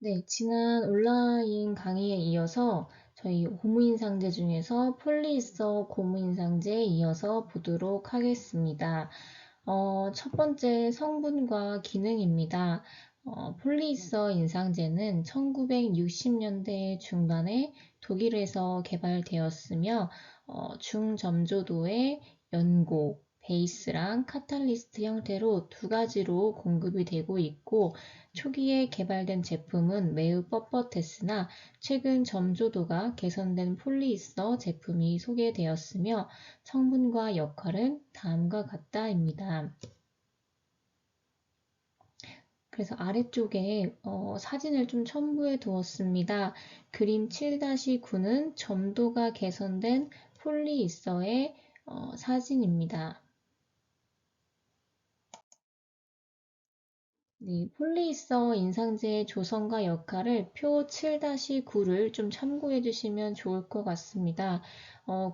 네, 지난 온라인 강의에 이어서 저희 고무인상제 중에서 폴리에스터 고무인상제에 이어서 보도록 하겠습니다. 첫 번째 성분과 기능입니다. 폴리에스터 인상제는 1960년대 중반에 독일에서 개발되었으며 중점조도의 연고, 베이스랑 카탈리스트 형태로 두 가지로 공급이 되고 있고 초기에 개발된 제품은 매우 뻣뻣했으나 최근 점조도가 개선된 폴리에스터 제품이 소개되었으며 성분과 역할은 다음과 같다입니다. 그래서 아래쪽에 사진을 좀 첨부해 두었습니다. 그림 7-9는 점도가 개선된 폴리에스터의 사진입니다. 네, 폴리에스터 인상제의 조성과 역할을 표 7-9를 좀 참고해 주시면 좋을 것 같습니다.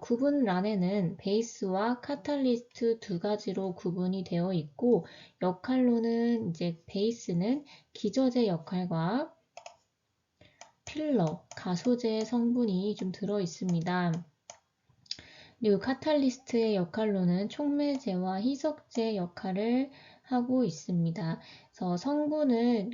구분란에는 베이스와 카탈리스트 두 가지로 구분이 되어 있고 역할로는 이제 베이스는 기저제 역할과 필러, 가소제 성분이 좀 들어 있습니다. 그리고 카탈리스트의 역할로는 촉매제와 희석제 역할을 하고 있습니다. 그래서 성분은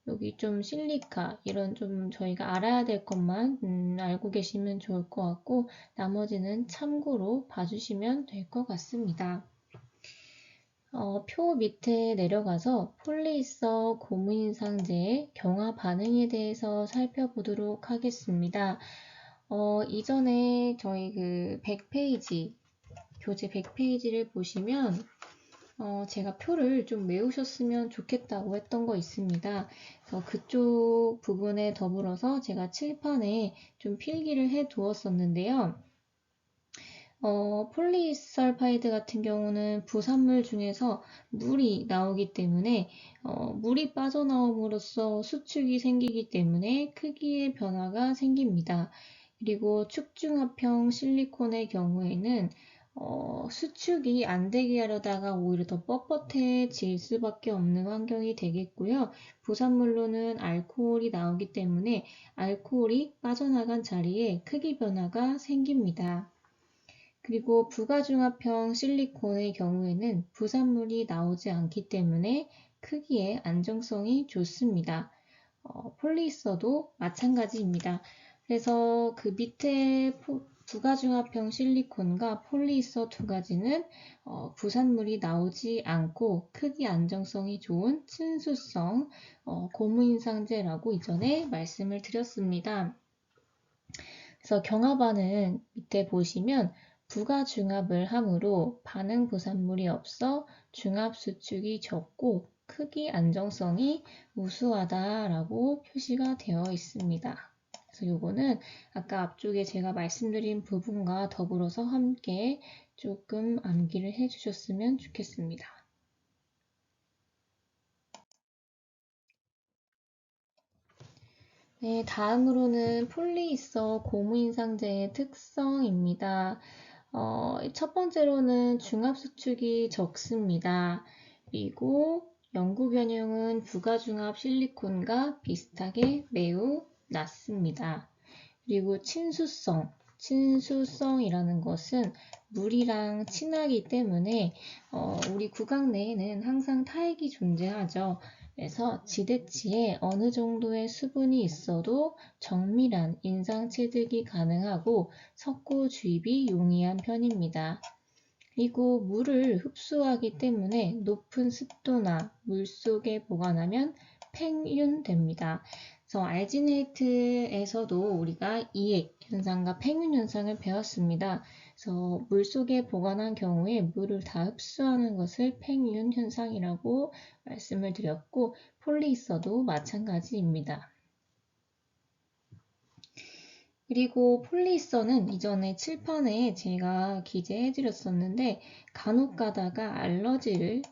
여기 좀 실리카 이런 좀 저희가 알아야 될 것만 알고 계시면 좋을 것 같고 나머지는 참고로 봐주시면 될 것 같습니다. 표 밑에 내려가서 폴리에스터 고무인상제의 경화 반응에 대해서 살펴보도록 하겠습니다. 이전에 저희 그 100페이지, 교재 100페이지를 보시면 제가 표를 좀 외우셨으면 좋겠다고 했던 거 있습니다. 그래서 그쪽 부분에 더불어서 제가 칠판에 좀 필기를 해 두었었는데요. 폴리설파이드 같은 경우는 부산물 중에서 물이 나오기 때문에 물이 빠져나옴으로써 수축이 생기기 때문에 크기의 변화가 생깁니다. 그리고 축중합형 실리콘의 경우에는 수축이 안 되게 하려다가 오히려 더 뻣뻣해질 수밖에 없는 환경이 되겠고요. 부산물로는 알코올이 나오기 때문에 알코올이 빠져나간 자리에 크기 변화가 생깁니다. 그리고 부가중합형 실리콘의 경우에는 부산물이 나오지 않기 때문에 크기의 안정성이 좋습니다. 폴리에스터도 마찬가지입니다. 그래서 그 밑에 부가중합형 실리콘과 폴리에스터 두 가지는 부산물이 나오지 않고 크기 안정성이 좋은 친수성 고무인상제라고 이전에 말씀을 드렸습니다. 그래서 경화반은 밑에 보시면 부가중합을 함으로 반응 부산물이 없어 중합 수축이 적고 크기 안정성이 우수하다라고 표시가 되어 있습니다. 그래서 요거는 아까 앞쪽에 제가 말씀드린 부분과 더불어서 함께 조금 암기를 해 주셨으면 좋겠습니다. 네, 다음으로는 폴리에스터 고무인상제의 특성입니다. 첫 번째로는 중합수축이 적습니다. 그리고 연구 변형은 부가중합 실리콘과 비슷하게 매우 낮습니다. 그리고 친수성이라는 것은 물이랑 친하기 때문에 우리 구강 내에는 항상 타액이 존재하죠. 그래서 지대치에 어느 정도의 수분이 있어도 정밀한 인상 체득이 가능하고 석고 주입이 용이한 편입니다. 그리고 물을 흡수하기 때문에 높은 습도나 물속에 보관하면 팽윤됩니다. 그래서 알지네이트에서도 우리가 이액 현상과 팽윤 현상을 배웠습니다. 그래서 물속에 보관한 경우에 물을 다 흡수하는 것을 팽윤 현상이라고 말씀을 드렸고 폴리에스터도 마찬가지입니다. 그리고 폴리에스터는 이전에 칠판에 제가 기재해 드렸었는데 간혹 가다가 알러지를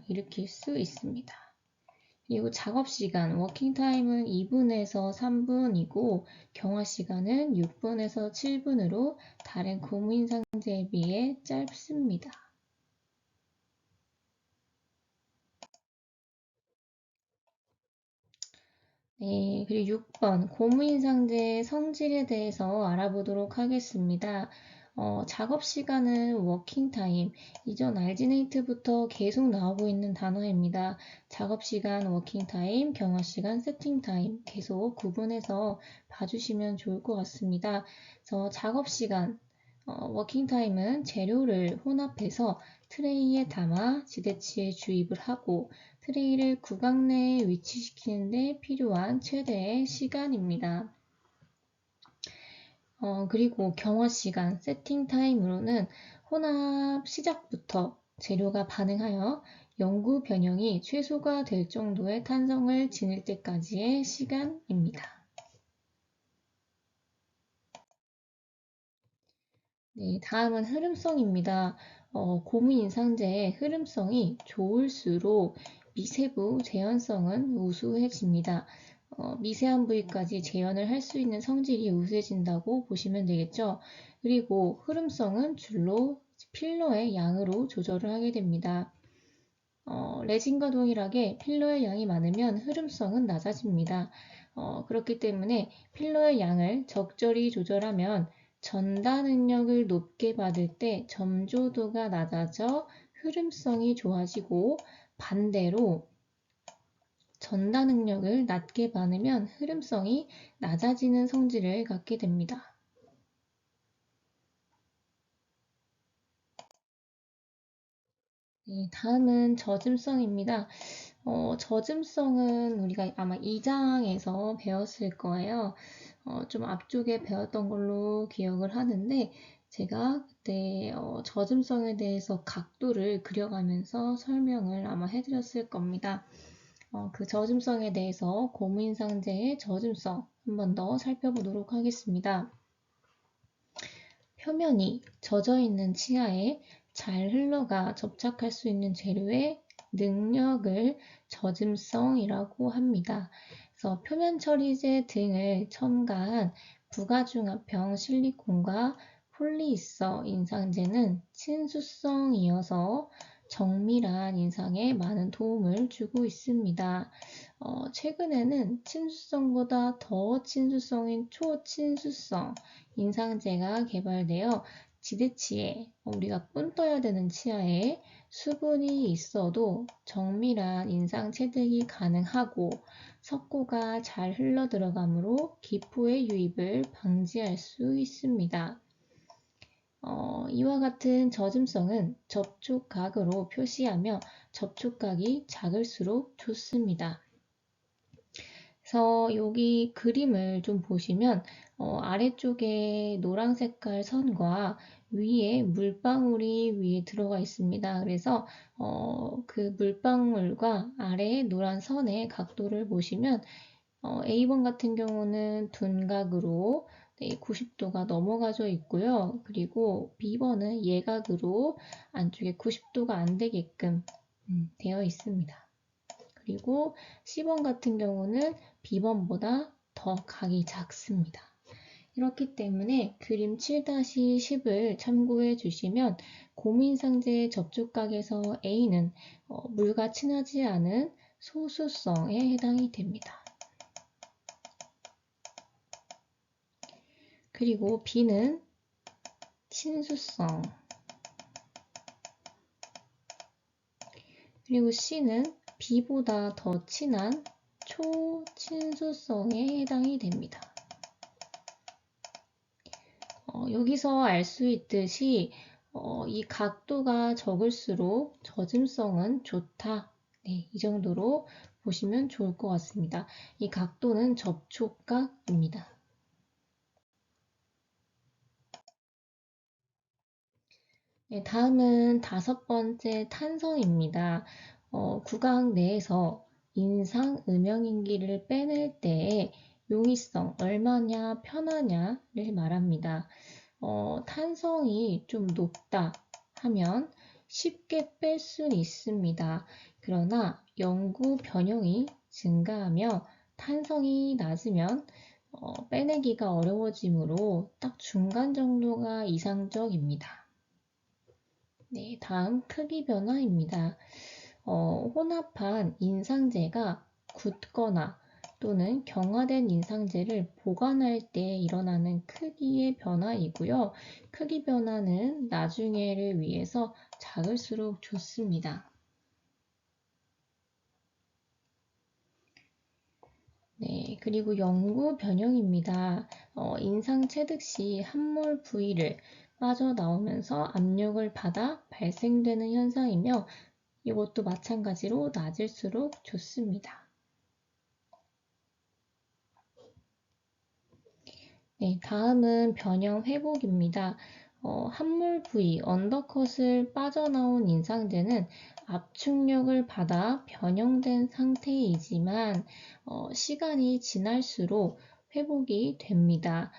일으킬 수 있습니다. 그리고 작업 시간, 워킹 타임은 2분에서 3분이고 경화 시간은 6분에서 7분으로 다른 고무인상제에 비해 짧습니다. 네, 그리고 6번 고무인상제의 성질에 대해서 알아보도록 하겠습니다. 작업 시간은 워킹 타임, 이전 알지네이트부터 계속 나오고 있는 단어입니다. 작업 시간 워킹 타임, 경화 시간 세팅 타임 계속 구분해서 봐주시면 좋을 것 같습니다. 그래서 작업 시간 워킹 타임은 재료를 혼합해서 트레이에 담아 지대치에 주입을 하고 트레이를 구강 내에 위치시키는 데 필요한 최대의 시간입니다. 그리고 경화 시간, 세팅 타임으로는 혼합 시작부터 재료가 반응하여 영구 변형이 최소가 될 정도의 탄성을 지닐 때까지의 시간입니다. 네, 다음은 흐름성입니다. 고무 인상제의 흐름성이 좋을수록 미세부 재현성은 우수해집니다. 미세한 부위까지 재현을 할 수 있는 성질이 우수해진다고 보시면 되겠죠. 그리고 흐름성은 줄로 필러의 양으로 조절을 하게 됩니다. 레진과 동일하게 필러의 양이 많으면 흐름성은 낮아집니다. 그렇기 때문에 필러의 양을 적절히 조절하면 전다 능력을 높게 받을 때 점조도가 낮아져 흐름성이 좋아지고 반대로 전다 능력을 낮게 받으면 흐름성이 낮아지는 성질을 갖게 됩니다. 네, 다음은 젖음성입니다. 젖음성은 우리가 아마 2장에서 배웠을 거예요. 좀 앞쪽에 배웠던 걸로 기억을 하는데 제가 그때 젖음성에 대해서 각도를 그려가면서 설명을 아마 해드렸을 겁니다. 그 젖음성에 대해서 고무인상제의 젖음성 한 번 더 살펴보도록 하겠습니다. 표면이 젖어 있는 치아에 잘 흘러가 접착할 수 있는 재료의 능력을 젖음성이라고 합니다. 그래서 표면 처리제 등을 첨가한 부가중합형 실리콘과 폴리이서 인상제는 친수성이어서 정밀한 인상에 많은 도움을 주고 있습니다. 최근에는 친수성보다 더 친수성인 초친수성 인상제가 개발되어 지대치에 우리가 뿐 떠야 되는 치아에 수분이 있어도 정밀한 인상 체득이 가능하고 석고가 잘 흘러 들어가므로 기포의 유입을 방지할 수 있습니다. 이와 같은 젖음성은 접촉각으로 표시하며 접촉각이 작을수록 좋습니다. 그래서 여기 그림을 좀 보시면 아래쪽에 노란 색깔 선과 위에 물방울이 위에 들어가 있습니다. 그래서 그 물방울과 아래의 노란 선의 각도를 보시면 A번 같은 경우는 둔각으로 90도가 넘어가져 있고요. 그리고 B번은 예각으로 안쪽에 90도가 안 되게끔 되어 있습니다. 그리고 C번 같은 경우는 B번보다 더 각이 작습니다. 이렇기 때문에 그림 7-10을 참고해 주시면 고무인상제 접촉각에서 A는 물과 친하지 않은 소수성에 해당이 됩니다. 그리고 B는 친수성, 그리고 C는 B보다 더 친한 초친수성에 해당이 됩니다. 여기서 알 수 있듯이 이 각도가 적을수록 젖음성은 좋다. 네, 이 정도로 보시면 좋을 것 같습니다. 이 각도는 접촉각입니다. 네, 다음은 5번째 탄성입니다. 구강 내에서 인상 음영인기를 빼낼 때의 용이성, 얼마냐 편하냐를 말합니다. 탄성이 좀 높다 하면 쉽게 뺄 수는 있습니다. 그러나 영구 변형이 증가하며 탄성이 낮으면 빼내기가 어려워지므로 딱 중간 정도가 이상적입니다. 네, 다음 크기 변화입니다. 혼합한 인상제가 굳거나 또는 경화된 인상제를 보관할 때 일어나는 크기의 변화이고요. 크기 변화는 나중에를 위해서 작을수록 좋습니다. 네, 그리고 연구 변형입니다. 인상 체득 시 함몰 부위를 빠져나오면서 압력을 받아 발생되는 현상이며 이것도 마찬가지로 낮을수록 좋습니다. 네, 다음은 변형 회복입니다. 함몰 부위, 언더컷을 빠져나온 인상제는 압축력을 받아 변형된 상태이지만 시간이 지날수록 회복이 됩니다.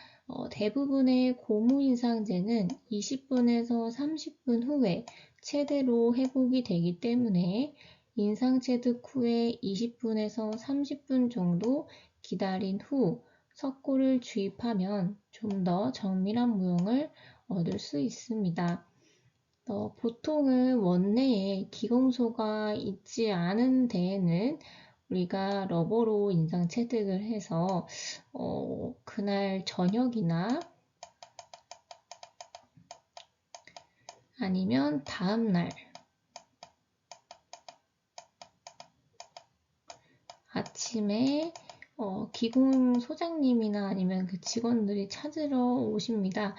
대부분의 고무 인상제는 20분에서 30분 후에 최대로 회복이 되기 때문에 인상 체득 후에 20분에서 30분 정도 기다린 후 석고를 주입하면 좀 더 정밀한 모형을 얻을 수 있습니다. 보통은 원내에 기공소가 있지 않은 데에는 우리가 러버로 인상 체득을 해서 그날 저녁이나 아니면 다음날 아침에 기공 소장님이나 아니면 그 직원들이 찾으러 오십니다.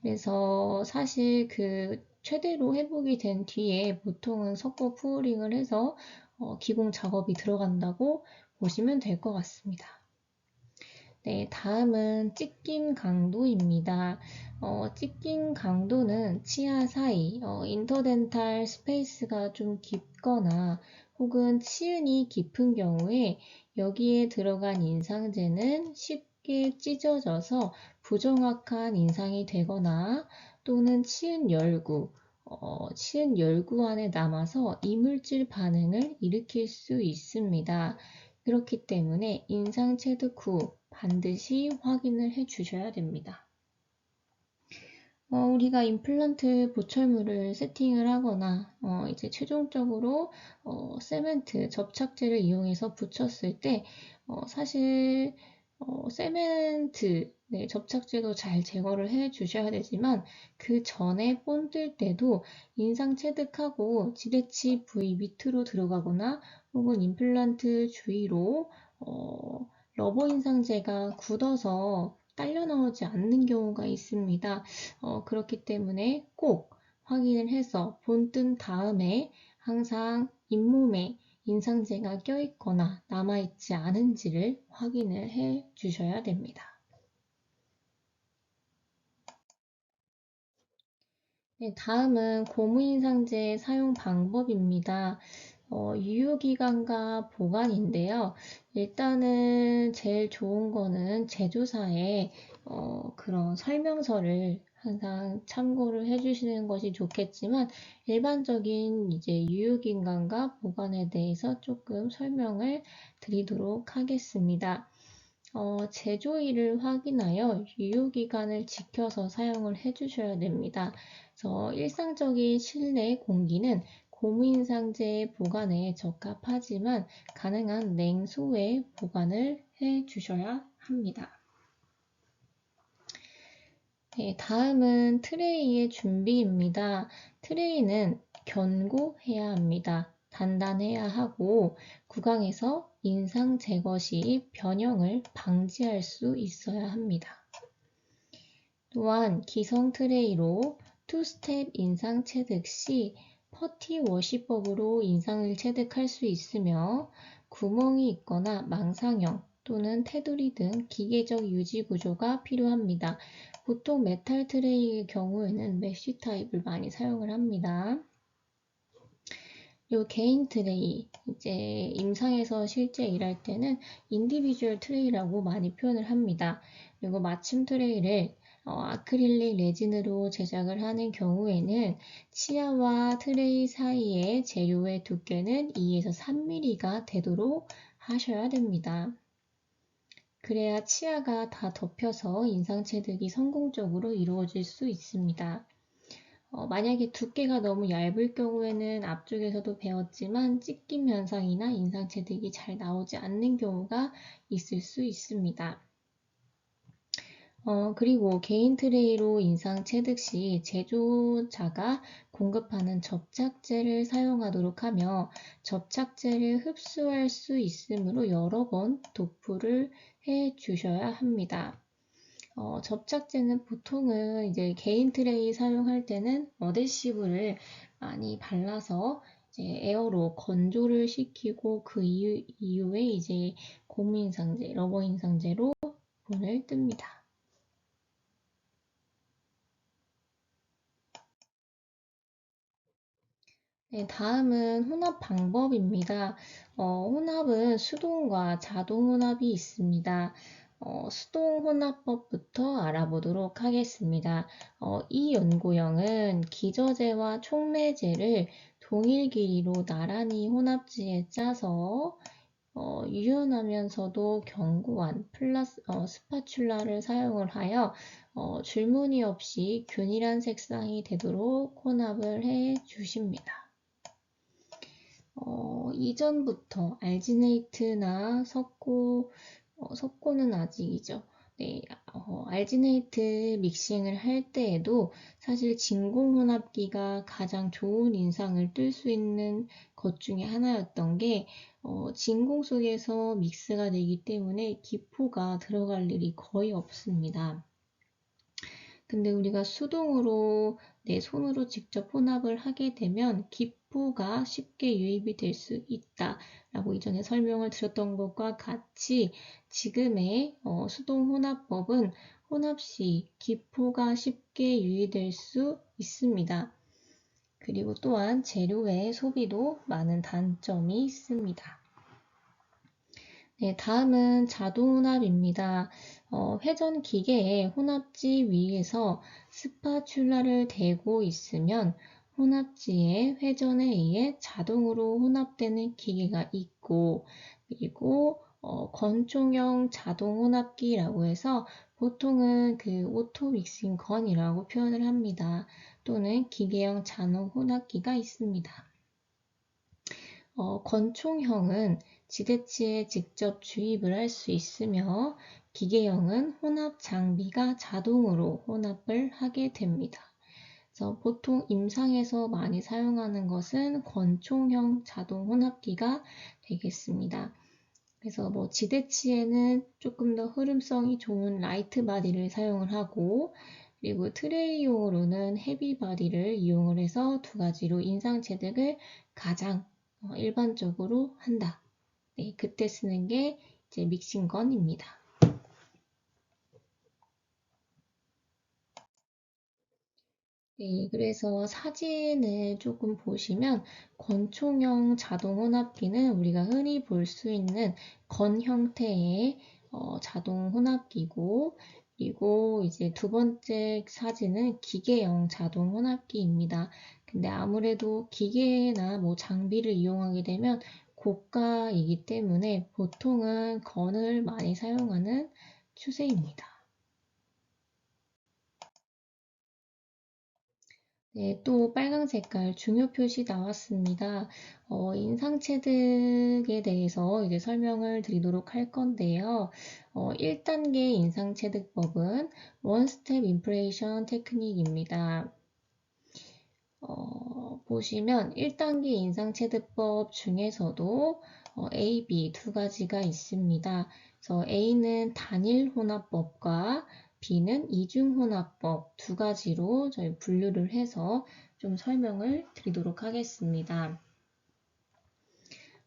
그래서 사실 그 최대로 회복이 된 뒤에 보통은 석고 푸어링을 해서 기공 작업이 들어간다고 보시면 될 것 같습니다. 네, 다음은 찢김 강도입니다. 찢김 강도는 치아 사이, 인터덴탈 스페이스가 좀 깊거나 혹은 치은이 깊은 경우에 여기에 들어간 인상제는 쉽게 찢어져서 부정확한 인상이 되거나 또는 치은 열구 안에 남아서 이물질 반응을 일으킬 수 있습니다. 그렇기 때문에 인상 체득 후 반드시 확인을 해 주셔야 됩니다. 우리가 임플란트 보철물을 세팅을 하거나 이제 최종적으로 세멘트 접착제를 이용해서 붙였을 때 사실 세멘트 접착제도 잘 제거를 해 주셔야 되지만 그 전에 본뜰 때도 인상 체득하고 지대치 부위 밑으로 들어가거나 혹은 임플란트 주위로 러버 인상제가 굳어서 딸려 나오지 않는 경우가 있습니다. 그렇기 때문에 꼭 확인을 해서 본뜬 다음에 항상 잇몸에 인상제가 껴있거나 남아있지 않은지를 확인을 해 주셔야 됩니다. 네, 다음은 고무인상제 사용 방법입니다. 유효기간과 보관인데요. 일단은 제일 좋은 거는 제조사의 그런 설명서를 항상 참고를 해주시는 것이 좋겠지만 일반적인 이제 유효기간과 보관에 대해서 조금 설명을 드리도록 하겠습니다. 제조일을 확인하여 유효기간을 지켜서 사용을 해주셔야 됩니다. 그래서 일상적인 실내 공기는 고무인상제 보관에 적합하지만 가능한 냉수에 보관을 해 주셔야 합니다. 네, 다음은 트레이의 준비입니다. 트레이는 견고해야 합니다. 단단해야 하고 구강에서 인상 제거 시 변형을 방지할 수 있어야 합니다. 또한 기성 트레이로 투스텝 인상 체득 시 퍼티 워시법으로 인상을 체득할 수 있으며 구멍이 있거나 망상형 또는 테두리 등 기계적 유지 구조가 필요합니다. 보통 메탈 트레이의 경우에는 메쉬 타입을 많이 사용을 합니다. 요 개인 트레이, 이제 임상에서 실제 일할 때는 인디비주얼 트레이라고 많이 표현을 합니다. 그리고 맞춤 트레이를 아크릴릭 레진으로 제작을 하는 경우에는 치아와 트레이 사이의 재료의 두께는 2에서 3mm가 되도록 하셔야 됩니다. 그래야 치아가 다 덮여서 인상 체득이 성공적으로 이루어질 수 있습니다. 만약에 두께가 너무 얇을 경우에는 앞쪽에서도 배웠지만 찢김 현상이나 인상체득이 잘 나오지 않는 경우가 있을 수 있습니다. 그리고 개인 트레이로 인상 체득 시 제조자가 공급하는 접착제를 사용하도록 하며 접착제를 흡수할 수 있으므로 여러 번 도프를 해 주셔야 합니다. 접착제는 보통은 이제 개인 트레이 사용할 때는 어데시브를 많이 발라서 이제 에어로 건조를 시키고 그 이후에 이제 고무 인상제, 러버 인상제로 본을 뜹니다. 네, 다음은 혼합 방법입니다. 혼합은 수동과 자동 혼합이 있습니다. 수동 혼합법부터 알아보도록 하겠습니다. 이 연구형은 기저제와 촉매제를 동일 길이로 나란히 혼합지에 짜서 유연하면서도 견고한 스파츌라를 사용을 하여 줄무늬 없이 균일한 색상이 되도록 혼합을 해 주십니다. 이전부터 알지네이트나 석고는 아직이죠. 네, 알지네이트 믹싱을 할 때에도 사실 진공혼합기가 가장 좋은 인상을 뜰 수 있는 것 중에 하나였던 게 진공 속에서 믹스가 되기 때문에 기포가 들어갈 일이 거의 없습니다. 근데 우리가 수동으로 내 손으로 직접 혼합을 하게 되면 기포가 쉽게 유입이 될 수 있다 라고 이전에 설명을 드렸던 것과 같이 지금의 수동 혼합법은 혼합 시 기포가 쉽게 유입될 수 있습니다. 그리고 또한 재료의 소비도 많은 단점이 있습니다. 네, 다음은 자동 혼합입니다. 회전 기계의 혼합지 위에서 스파츌라를 대고 있으면 혼합지의 회전에 의해 자동으로 혼합되는 기계가 있고, 그리고 건총형 자동 혼합기라고 해서 보통은 그 오토 믹싱 건이라고 표현을 합니다. 또는 기계형 자동 혼합기가 있습니다. 건총형은 지대치에 직접 주입을 할 수 있으며 기계형은 혼합 장비가 자동으로 혼합을 하게 됩니다. 그래서 보통 임상에서 많이 사용하는 것은 권총형 자동 혼합기가 되겠습니다. 그래서 뭐 지대치에는 조금 더 흐름성이 좋은 라이트 바디를 사용을 하고 그리고 트레이용으로는 헤비 바디를 이용을 해서 두 가지로 인상 체득을 가장 일반적으로 한다. 네, 그때 쓰는 게 이제 믹싱건입니다. 네, 그래서 사진을 조금 보시면 권총형 자동 혼합기는 우리가 흔히 볼 수 있는 건 형태의 자동 혼합기고 그리고 이제 두 번째 사진은 기계형 자동 혼합기입니다. 근데 아무래도 기계나 뭐 장비를 이용하게 되면 고가이기 때문에 보통은 건을 많이 사용하는 추세입니다. 네, 또 빨강 색깔 중요 표시 나왔습니다. 인상체득에 대해서 이제 설명을 드리도록 할 건데요. 1단계 인상체득법은 원스텝 인프레이션 테크닉입니다. 보시면 1단계 인상체득법 중에서도 A, B 두 가지가 있습니다. 그래서 A는 단일 혼합법과 B는 이중혼합법 두 가지로 저희 분류를 해서 좀 설명을 드리도록 하겠습니다.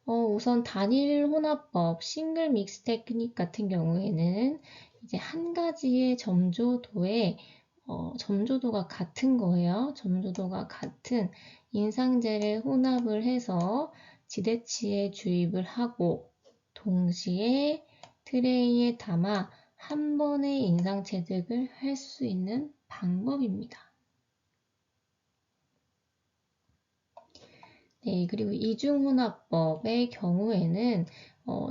우선 단일 혼합법, 싱글 믹스 테크닉 같은 경우에는 이제 한 가지의 점조도가 같은 거예요. 점조도가 같은 인상제를 혼합을 해서 지대치에 주입을 하고 동시에 트레이에 담아 한 번에 인상 체득을 할 수 있는 방법입니다. 네, 그리고 이중혼합법의 경우에는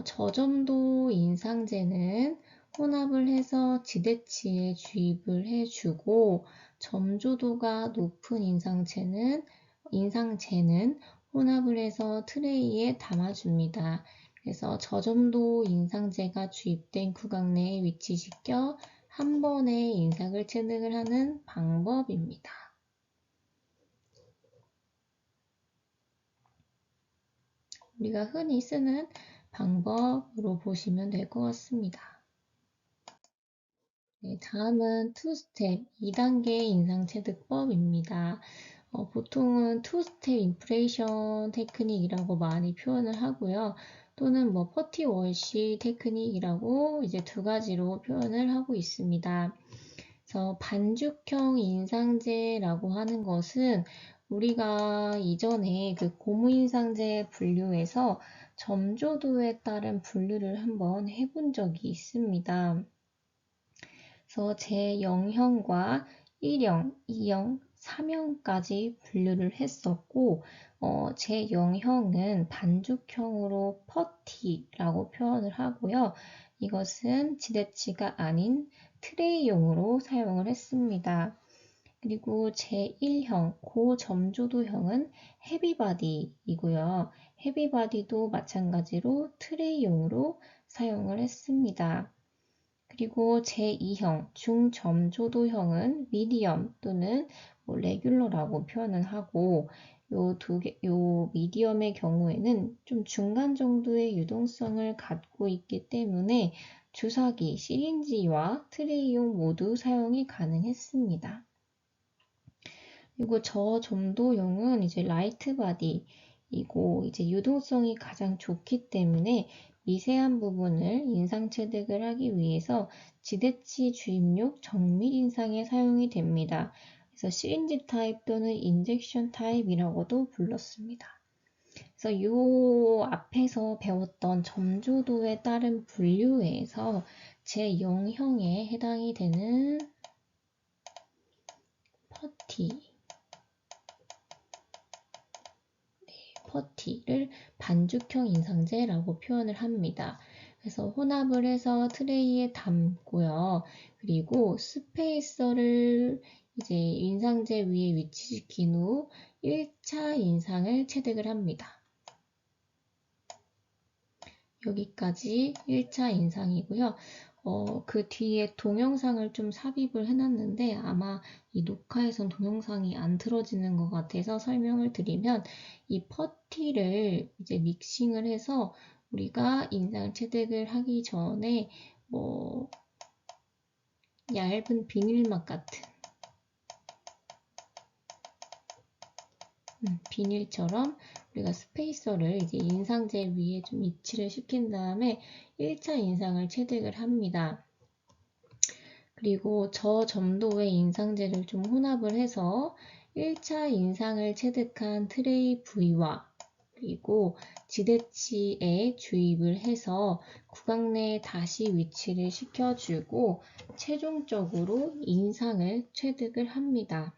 저점도 인상제는 혼합을 해서 지대치에 주입을 해주고 점조도가 높은 인상제는 혼합을 해서 트레이에 담아줍니다. 그래서 저점도 인상제가 주입된 구강 내에 위치시켜 한 번에 인상을 체득을 하는 방법입니다. 우리가 흔히 쓰는 방법으로 보시면 될 것 같습니다. 네, 다음은 투스텝 2단계 인상체득법입니다. 보통은 투스텝 인프레이션 테크닉이라고 많이 표현을 하고요. 또는 퍼티 월시 테크닉이라고 이제 두 가지로 표현을 하고 있습니다. 그래서 반죽형 인상제라고 하는 것은 우리가 이전에 그 고무인상제 분류에서 점조도에 따른 분류를 한번 해본 적이 있습니다. 그래서 제0형과 1형, 2형, 3형까지 분류를 했었고 제0형은 반죽형으로 퍼티라고 표현을 하고요. 이것은 지대치가 아닌 트레이용으로 사용을 했습니다. 그리고 제1형, 고점조도형은 헤비바디이고요. 헤비바디도 마찬가지로 트레이용으로 사용을 했습니다. 그리고 제2형, 중점조도형은 미디엄 또는 레귤러라고 표현을 하고 요 미디엄의 경우에는 좀 중간 정도의 유동성을 갖고 있기 때문에 주사기, 시린지와 트레이용 모두 사용이 가능했습니다. 그리고 저점도형은 이제 라이트 바디이고 이제 유동성이 가장 좋기 때문에 미세한 부분을 인상 체득을 하기 위해서 지대치 주입력 정밀 인상에 사용이 됩니다. 그래서 시린지 타입 또는 인젝션 타입이라고도 불렀습니다. 그래서 이 앞에서 배웠던 점조도에 따른 분류에서 제0형에 해당이 되는 퍼티를 반죽형 인상제라고 표현을 합니다. 그래서 혼합을 해서 트레이에 담고요. 그리고 스페이서를 이제 인상제 위에 위치시킨 후 1차 인상을 체득을 합니다. 여기까지 1차 인상이고요. 그 뒤에 동영상을 좀 삽입을 해놨는데 아마 이 녹화에선 동영상이 안 틀어지는 것 같아서 설명을 드리면 이 퍼티를 이제 믹싱을 해서 우리가 인상 체득을 하기 전에 얇은 비닐막 같은 비닐처럼 우리가 스페이서를 이제 인상제 위에 좀 위치를 시킨 다음에 1차 인상을 체득을 합니다. 그리고 저점도의 인상제를 좀 혼합을 해서 1차 인상을 체득한 트레이 부위와 그리고 지대치에 주입을 해서 구강 내에 다시 위치를 시켜주고 최종적으로 인상을 체득을 합니다.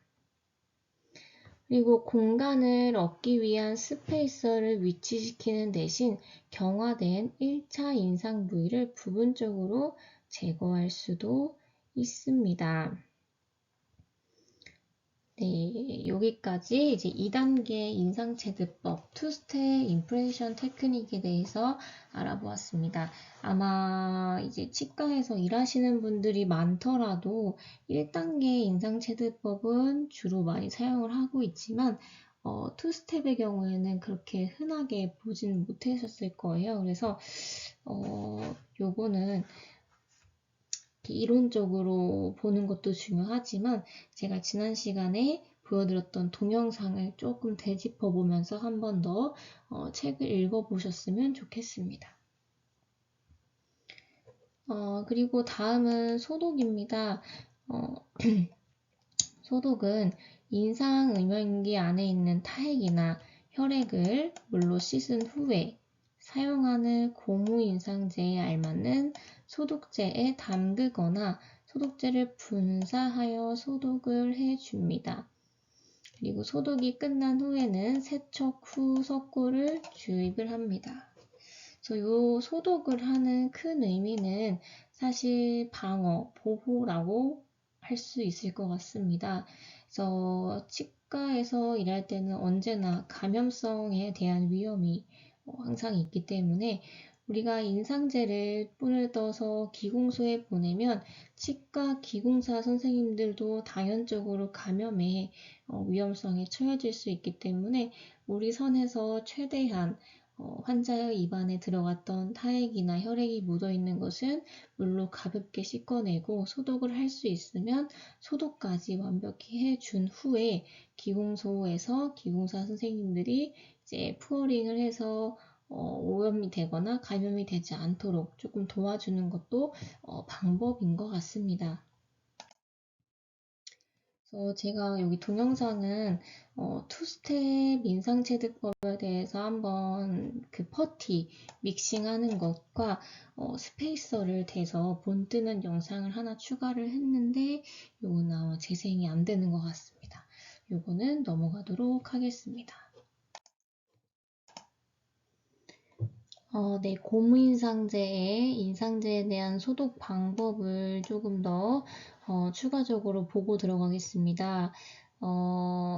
그리고 공간을 얻기 위한 스페이서를 위치시키는 대신 경화된 1차 인상 부위를 부분적으로 제거할 수도 있습니다. 네, 여기까지 이제 2단계 인상체득법, 투스텝 인프레션 테크닉에 대해서 알아보았습니다. 아마 이제 치과에서 일하시는 분들이 많더라도 1단계 인상체득법은 주로 많이 사용을 하고 있지만 투스텝의 경우에는 그렇게 흔하게 보진 못하셨을 거예요. 그래서 요거는 이론적으로 보는 것도 중요하지만 제가 지난 시간에 보여드렸던 동영상을 조금 되짚어 보면서 한 번 더 책을 읽어보셨으면 좋겠습니다. 그리고 다음은 소독입니다. 소독은 인상의명기 안에 있는 타액이나 혈액을 물로 씻은 후에 사용하는 고무인상제에 알맞는 소독제에 담그거나 소독제를 분사하여 소독을 해줍니다. 그리고 소독이 끝난 후에는 세척 후 석고를 주입을 합니다. 그래서 이 소독을 하는 큰 의미는 사실 방어, 보호라고 할 수 있을 것 같습니다. 그래서 치과에서 일할 때는 언제나 감염성에 대한 위험이 항상 있기 때문에 우리가 인상제를 뿔을 떠서 기공소에 보내면 치과 기공사 선생님들도 당연적으로 감염의 위험성에 처해질 수 있기 때문에 우리 선에서 최대한 환자의 입안에 들어갔던 타액이나 혈액이 묻어있는 것은 물로 가볍게 씻어내고 소독을 할 수 있으면 소독까지 완벽히 해준 후에 기공소에서 기공사 선생님들이 이제 푸어링을 해서 오염이 되거나 감염이 되지 않도록 조금 도와주는 것도 방법인 것 같습니다. 그래서 제가 여기 동영상은 투스텝 인상체득법에 대해서 한번 그 퍼티 믹싱하는 것과 스페이서를 대서 본 뜨는 영상을 하나 추가를 했는데 요거는 아마 재생이 안 되는 것 같습니다. 요거는 넘어가도록 하겠습니다. 네, 고무인상제의 인상제에 대한 소독 방법을 조금 더 추가적으로 보고 들어가겠습니다.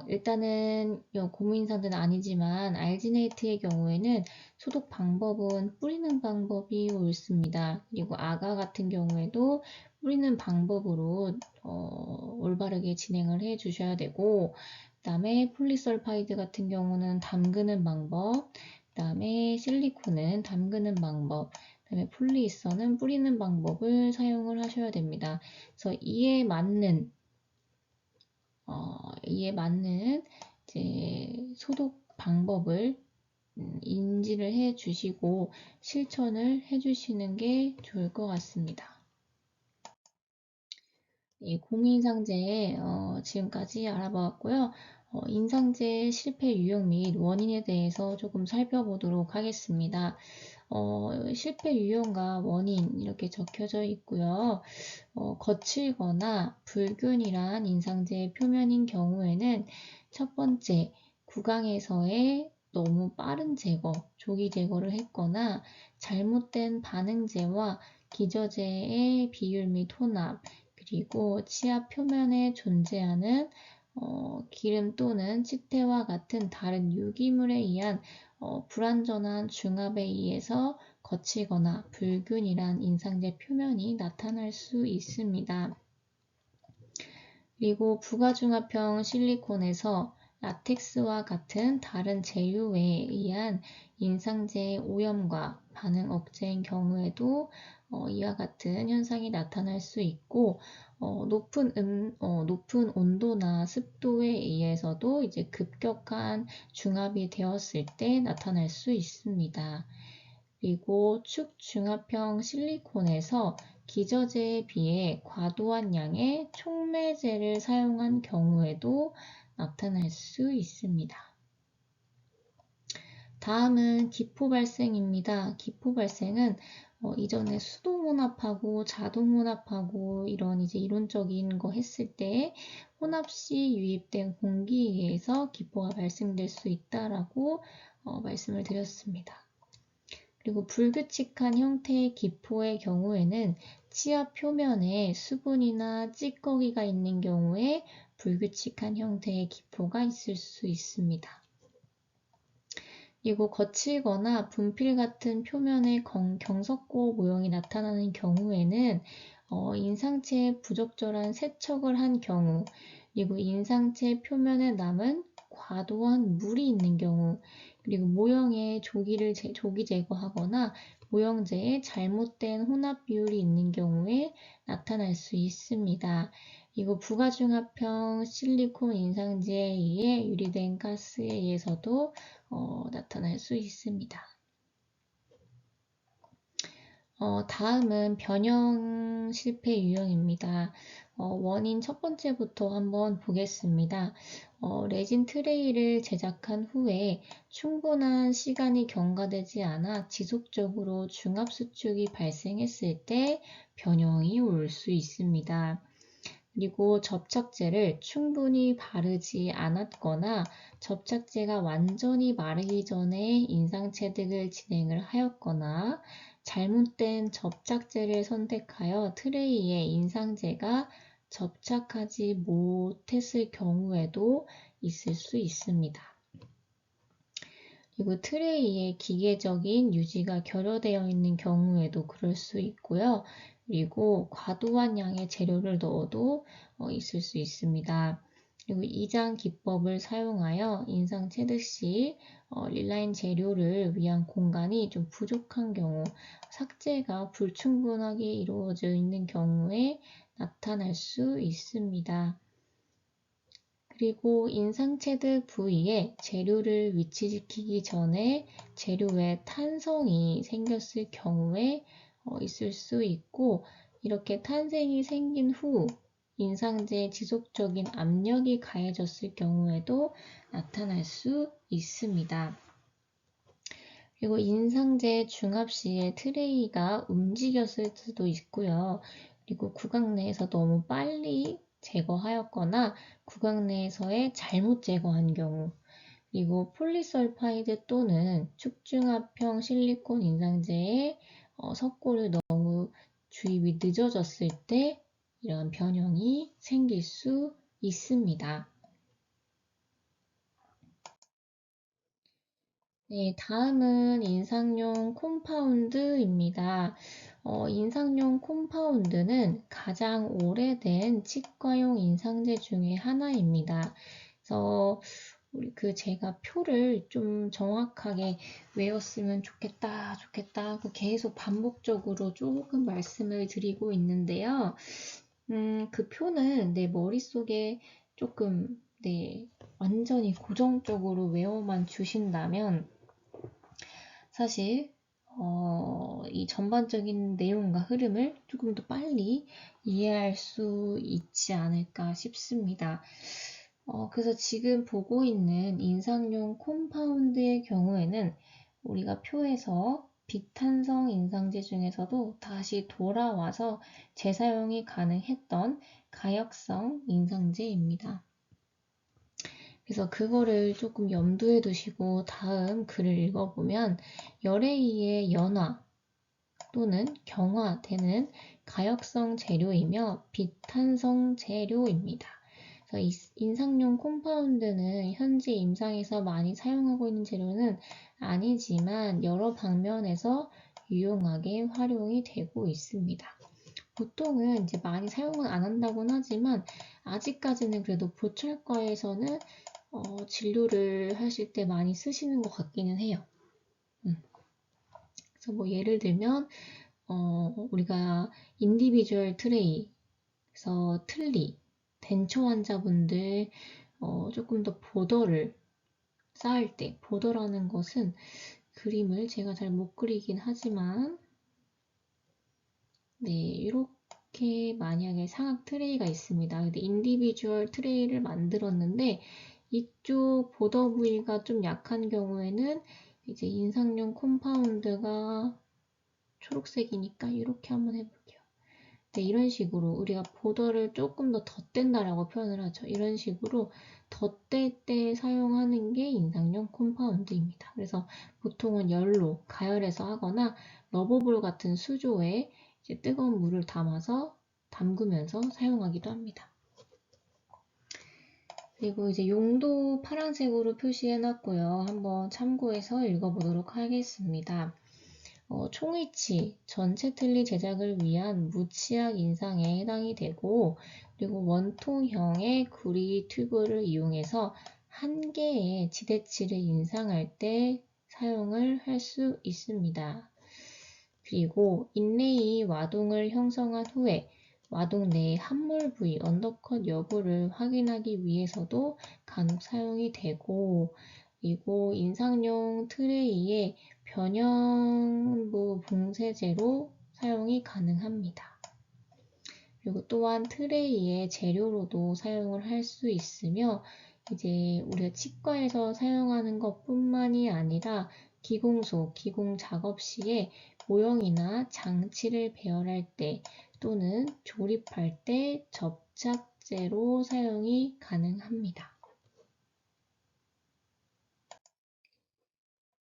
일단은 고무인상제는 아니지만 알지네이트의 경우에는 소독 방법은 뿌리는 방법이 옳습니다. 그리고 아가 같은 경우에도 뿌리는 방법으로 올바르게 진행을 해 주셔야 되고, 그 다음에 폴리설파이드 같은 경우는 담그는 방법, 그 다음에 실리콘은 담그는 방법, 그 다음에 폴리이서는 뿌리는 방법을 사용을 하셔야 됩니다. 그래서 이에 맞는 이제 소독 방법을 인지를 해 주시고 실천을 해 주시는 게 좋을 것 같습니다. 고무인상제 지금까지 알아보았고요. 인상제 실패 유형 및 원인에 대해서 조금 살펴보도록 하겠습니다. 실패 유형과 원인 이렇게 적혀져 있고요. 거칠거나 불균일한 인상제 표면인 경우에는 첫 번째, 구강에서의 너무 빠른 제거, 조기 제거를 했거나 잘못된 반응제와 기저제의 비율 및 혼합, 그리고 치아 표면에 존재하는 기름 또는 치태와 같은 다른 유기물에 의한 불완전한 중압에 의해서 거칠거나 불균일한 인상제 표면이 나타날 수 있습니다. 그리고 부가중압형 실리콘에서 라텍스와 같은 다른 제휴에 의한 인상제 오염과 반응 억제인 경우에도 이와 같은 현상이 나타날 수 있고, 높은 온도나 습도에 의해서도 이제 급격한 중압이 되었을 때 나타날 수 있습니다. 그리고 축중압형 실리콘에서 기저제에 비해 과도한 양의 촉매제를 사용한 경우에도 나타날 수 있습니다. 다음은 기포 발생입니다. 기포 발생은 이전에 수동 혼합하고 자동 혼합하고 이런 이제 이론적인 거 했을 때 혼합 시 유입된 공기에 의해서 기포가 발생될 수 있다라고 말씀을 드렸습니다. 그리고 불규칙한 형태의 기포의 경우에는 치아 표면에 수분이나 찌꺼기가 있는 경우에 불규칙한 형태의 기포가 있을 수 있습니다. 그리고 거칠거나 분필 같은 표면에 경석고 모형이 나타나는 경우에는 인상체에 부적절한 세척을 한 경우, 그리고 인상체 표면에 남은 과도한 물이 있는 경우, 그리고 모형의 조기 제거하거나 모형제에 잘못된 혼합 비율이 있는 경우에 나타날 수 있습니다. 그리고 부가중압형 실리콘 인상제에 의해 유리된 가스에 의해서도 나타날 수 있습니다. 다음은 변형 실패 유형입니다. 원인 첫 번째부터 한번 보겠습니다. 레진 트레이를 제작한 후에 충분한 시간이 경과되지 않아 지속적으로 중압 수축이 발생했을 때 변형이 올 수 있습니다. 그리고 접착제를 충분히 바르지 않았거나 접착제가 완전히 마르기 전에 인상체득을 진행을 하였거나 잘못된 접착제를 선택하여 트레이에 인상제가 접착하지 못했을 경우에도 있을 수 있습니다. 그리고 트레이의 기계적인 유지가 결여되어 있는 경우에도 그럴 수 있고요. 그리고 과도한 양의 재료를 넣어도 있을 수 있습니다. 그리고 이장 기법을 사용하여 인상 채득 시 릴라인 재료를 위한 공간이 좀 부족한 경우, 삭제가 불충분하게 이루어져 있는 경우에 나타날 수 있습니다. 그리고 인상체득 부위에 재료를 위치시키기 전에 재료에 탄성이 생겼을 경우에 있을 수 있고, 이렇게 탄생이 생긴 후 인상제에 지속적인 압력이 가해졌을 경우에도 나타날 수 있습니다. 그리고 인상제 중압 시에 트레이가 움직였을 수도 있고요. 그리고 구강 내에서 너무 빨리 제거하였거나 구강 내에서의 잘못 제거한 경우, 그리고 폴리설파이드 또는 축중압형 실리콘 인상제에 석고를 너무 주입이 늦어졌을 때 이런 변형이 생길 수 있습니다. 네, 다음은 인상용 콤파운드입니다. 인상용 콤파운드는 가장 오래된 치과용 인상제 중에 하나입니다. 그래서 제가 표를 좀 정확하게 외웠으면 좋겠다 하고 계속 반복적으로 조금 말씀을 드리고 있는데요. 그 표는 내 머릿속에 조금, 완전히 고정적으로 외워만 주신다면 사실 이 전반적인 내용과 흐름을 조금 더 빨리 이해할 수 있지 않을까 싶습니다. 그래서 지금 보고 있는 인상용 콤파운드의 경우에는 우리가 표에서 비탄성 인상제 중에서도 다시 돌아와서 재사용이 가능했던 가역성 인상제입니다. 그래서 그거를 조금 염두에 두시고 다음 글을 읽어보면 열에 의해 연화 또는 경화되는 가역성 재료이며 비탄성 재료입니다. 그래서 인상용 콤파운드는 현재 임상에서 많이 사용하고 있는 재료는 아니지만 여러 방면에서 유용하게 활용이 되고 있습니다. 보통은 이제 많이 사용은 안 한다고는 하지만 아직까지는 그래도 보철과에서는 진료를 하실 때 많이 쓰시는 것 같기는 해요. 그래서 뭐 예를 들면 우리가 인디비주얼 트레이, 그래서 틀니, 덴처 환자분들 조금 더 보더를 쌓을 때, 보더라는 것은 그림을 제가 잘 못 그리긴 하지만 네, 이렇게 만약에 상악 트레이가 있습니다. 근데 인디비주얼 트레이를 만들었는데 이쪽 보더 부위가 좀 약한 경우에는 이제 인상용 콤파운드가 초록색이니까 이렇게 한번 해볼게요. 네, 이런 식으로 우리가 보더를 조금 더 덧댄다라고 표현을 하죠. 이런 식으로 덧댈 때 사용하는 게 인상용 콤파운드입니다. 그래서 보통은 열로 가열해서 하거나 러버볼 같은 수조에 이제 뜨거운 물을 담아서 담그면서 사용하기도 합니다. 그리고 이제 용도 파란색으로 표시해 놨고요. 한번 참고해서 읽어보도록 하겠습니다. 총위치, 전체 틀니 제작을 위한 무치약 인상에 해당이 되고, 그리고 원통형의 구리 튜브를 이용해서 한 개의 지대치를 인상할 때 사용을 할 수 있습니다. 그리고 인레이 와동을 형성한 후에 와동 내의 함몰 부위, 언더컷 여부를 확인하기 위해서도 간혹 사용이 되고, 그리고 인상용 트레이에 변형부 봉쇄제로 사용이 가능합니다. 그리고 또한 트레이의 재료로도 사용을 할 수 있으며 이제 우리가 치과에서 사용하는 것뿐만이 아니라 기공소, 기공 작업 시에 모형이나 장치를 배열할 때 또는 조립할 때 접착제로 사용이 가능합니다.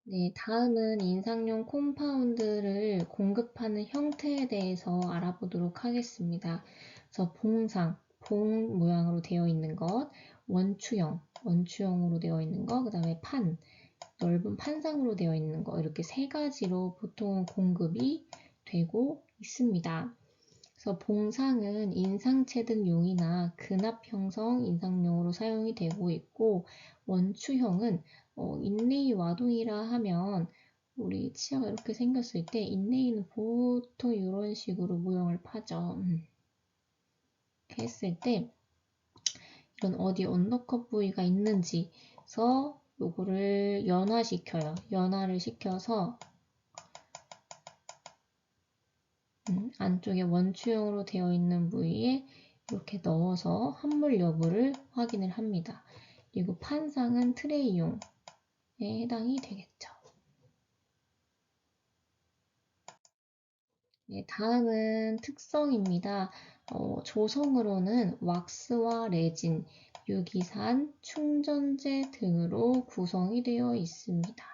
네, 다음은 인상용 콤파운드를 공급하는 형태에 대해서 알아보도록 하겠습니다. 그래서 봉 모양으로 되어 있는 것, 원추형으로 되어 있는 것, 그 다음에 넓은 판상으로 되어 있는 것, 이렇게 세 가지로 보통 공급이 되고 있습니다. 그래서 봉상은 인상체등용이나 근압 형성 인상용으로 사용이 되고 있고, 원추형은 인레이 와동이라 하면 우리 치아가 이렇게 생겼을 때 인레이는 보통 이런 식으로 모형을 파죠. 이렇게 했을 때 이런 어디 언더컷 부위가 있는지 해서 요거를 연화시켜요. 연화를 시켜서 안쪽에 원추형으로 되어 있는 부위에 이렇게 넣어서 함몰 여부를 확인을 합니다. 그리고 판상은 트레이용에 해당이 되겠죠. 네, 다음은 특성입니다. 조성으로는 왁스와 레진, 유기산, 충전재 등으로 구성이 되어 있습니다.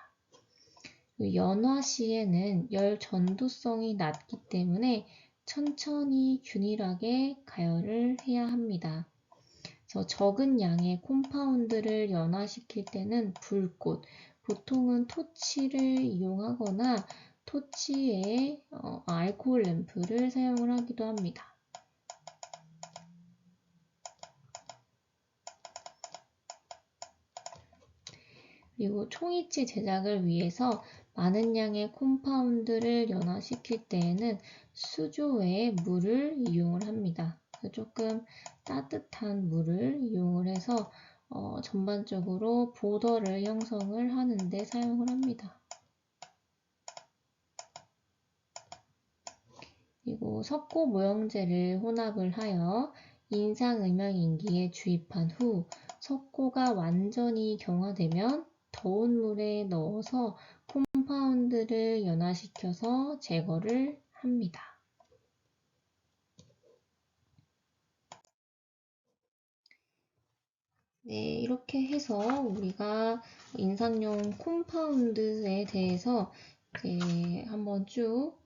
연화 시에는 열 전도성이 낮기 때문에 천천히 균일하게 가열을 해야 합니다. 그래서 적은 양의 콤파운드를 연화시킬 때는 불꽃, 보통은 토치를 이용하거나 토치에 알코올 램프를 사용을 하기도 합니다. 그리고 총이치 제작을 위해서 많은 양의 콤파운드를 연화시킬 때에는 수조에 물을 이용을 합니다. 조금 따뜻한 물을 이용을 해서 전반적으로 보더를 형성을 하는데 사용을 합니다. 그리고 석고 모형제를 혼합을 하여 인상음영인기에 주입한 후 석고가 완전히 경화되면 더운 물에 넣어서 콤파운드를 연화시켜서 제거를 합니다. 네, 이렇게 해서 우리가 인상용 콤파운드에 대해서 이제 한번 쭉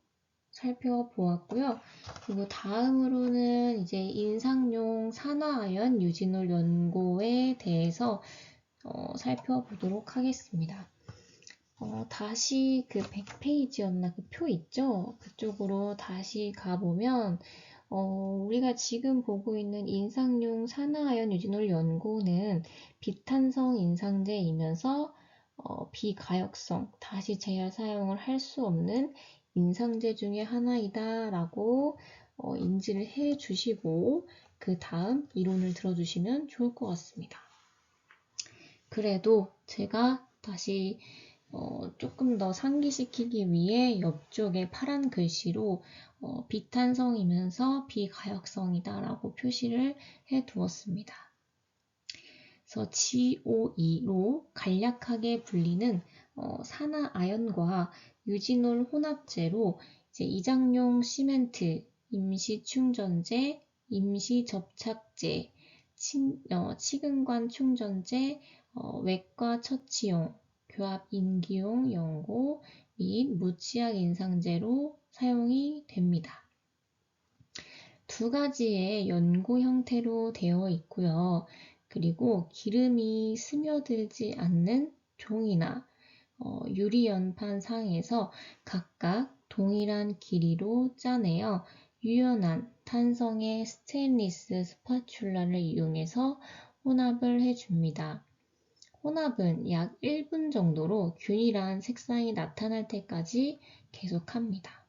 살펴보았고요. 그리고 다음으로는 이제 인상용 산화아연 유진올 연고에 대해서 살펴보도록 하겠습니다. 다시 그 100페이지였나 그 표 있죠? 그쪽으로 다시 가보면 우리가 지금 보고 있는 인상용 산화아연 유진올 연고는 비탄성 인상제이면서 비가역성, 다시 재활 사용을 할 수 없는 인상제 중에 하나이다 라고 인지를 해 주시고 그 다음 이론을 들어주시면 좋을 것 같습니다. 그래도 제가 다시 조금 더 상기시키기 위해 옆쪽에 파란 글씨로 비탄성이면서 비가역성이다 라고 표시를 해 두었습니다. 그래서 GO2로 간략하게 불리는 산화아연과 유진올 혼합제로 이제 이장용 시멘트, 임시충전제, 임시접착제, 치근관 충전제, 외과 처치용, 교합 인기용 연고 및 무치약 인상제로 사용이 됩니다. 두 가지의 연고 형태로 되어 있고요. 그리고 기름이 스며들지 않는 종이나 유리연판 상에서 각각 동일한 길이로 짜내어 유연한 탄성의 스테인리스 스파츌라를 이용해서 혼합을 해줍니다. 혼합은 약 1분 정도로 균일한 색상이 나타날 때까지 계속합니다.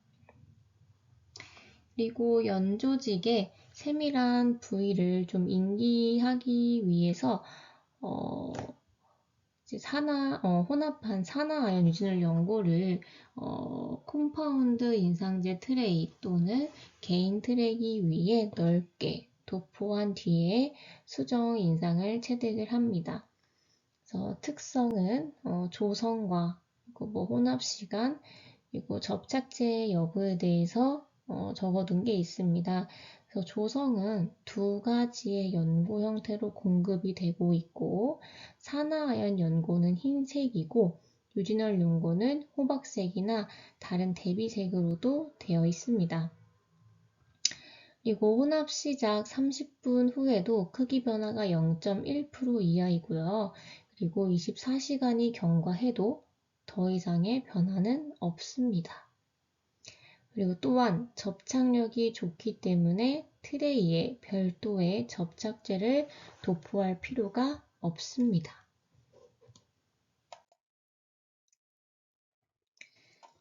그리고 연조직의 세밀한 부위를 좀 인지하기 위해서 이제 혼합한 산화아연 유진올 연고를 콤파운드 인상제 트레이 또는 개인 트레이 위에 넓게 도포한 뒤에 수정 인상을 체득을 합니다. 그래서 특성은 조성과 그리고 혼합 시간 그리고 접착제 여부에 대해서 적어둔 게 있습니다. 그래서 조성은 두 가지의 연고 형태로 공급이 되고 있고 산화아연 연고는 흰색이고 유진올 연고는 호박색이나 다른 대비색으로도 되어 있습니다. 그리고 혼합 시작 30분 후에도 크기 변화가 0.1% 이하이고요. 그리고 24시간이 경과해도 더 이상의 변화는 없습니다. 그리고 또한 접착력이 좋기 때문에 트레이에 별도의 접착제를 도포할 필요가 없습니다.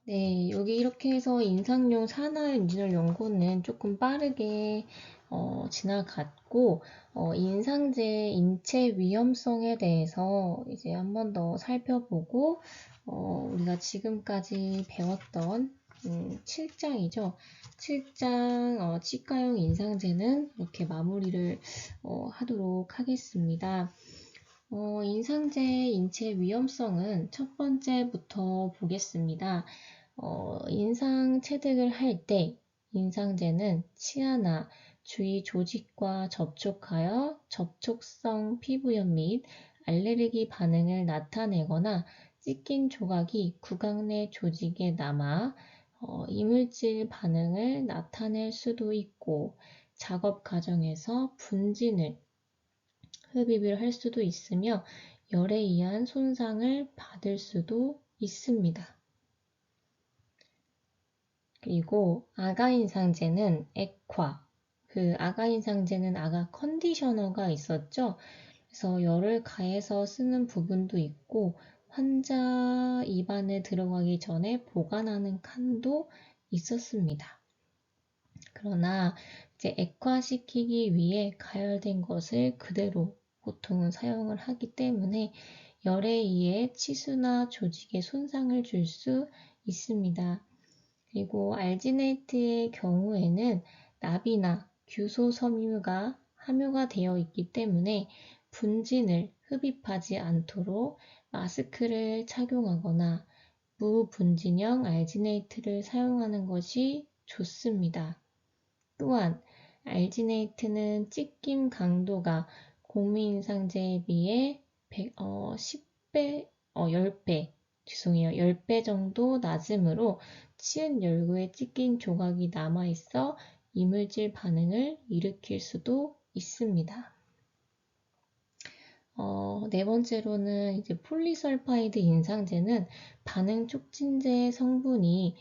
네, 여기 이렇게 해서 인상용 산화 인진열 연고는 조금 빠르게 지나갔고, 인상제 인체 위험성에 대해서 이제 한 번 더 살펴보고, 우리가 지금까지 배웠던 7장이죠. 7장 치과용 인상제는 이렇게 마무리를 하도록 하겠습니다. 인상제 인체 위험성은 첫 번째부터 보겠습니다. 인상 체득을 할 때 인상제는 치아나 주위 조직과 접촉하여 접촉성 피부염 및 알레르기 반응을 나타내거나 찢긴 조각이 구강 내 조직에 남아 이물질 반응을 나타낼 수도 있고 작업 과정에서 분진을 흡입을 할 수도 있으며 열에 의한 손상을 받을 수도 있습니다. 그리고 아가인상제는 액화, 아가인상제는 아가 컨디셔너가 있었죠. 그래서 열을 가해서 쓰는 부분도 있고 환자 입안에 들어가기 전에 보관하는 칸도 있었습니다. 그러나 이제 액화시키기 위해 가열된 것을 그대로 보통은 사용을 하기 때문에 열에 의해 치수나 조직에 손상을 줄 수 있습니다. 그리고 알지네이트의 경우에는 납이나 규소 섬유가 함유가 되어 있기 때문에 분진을 흡입하지 않도록 마스크를 착용하거나 무분진형 알지네이트를 사용하는 것이 좋습니다. 또한 알지네이트는 찢김 강도가 고무인상제에 비해 10배, 10배 정도 낮으므로 치은 열구에 찢긴 조각이 남아있어 이물질 반응을 일으킬 수도 있습니다. 네 번째로는 이제 폴리설파이드 인상제는 반응 촉진제 성분이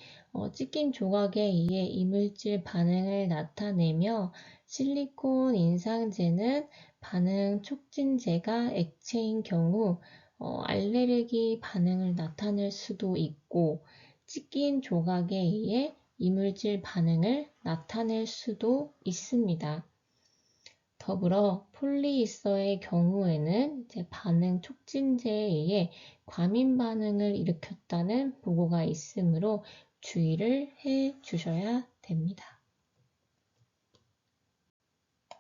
찢긴 조각에 의해 이물질 반응을 나타내며 실리콘 인상제는 반응 촉진제가 액체인 경우 알레르기 반응을 나타낼 수도 있고 찢긴 조각에 의해 이물질 반응을 나타낼 수도 있습니다. 더불어 폴리이서의 경우에는 이제 반응 촉진제에 의해 과민 반응을 일으켰다는 보고가 있으므로 주의를 해 주셔야 됩니다.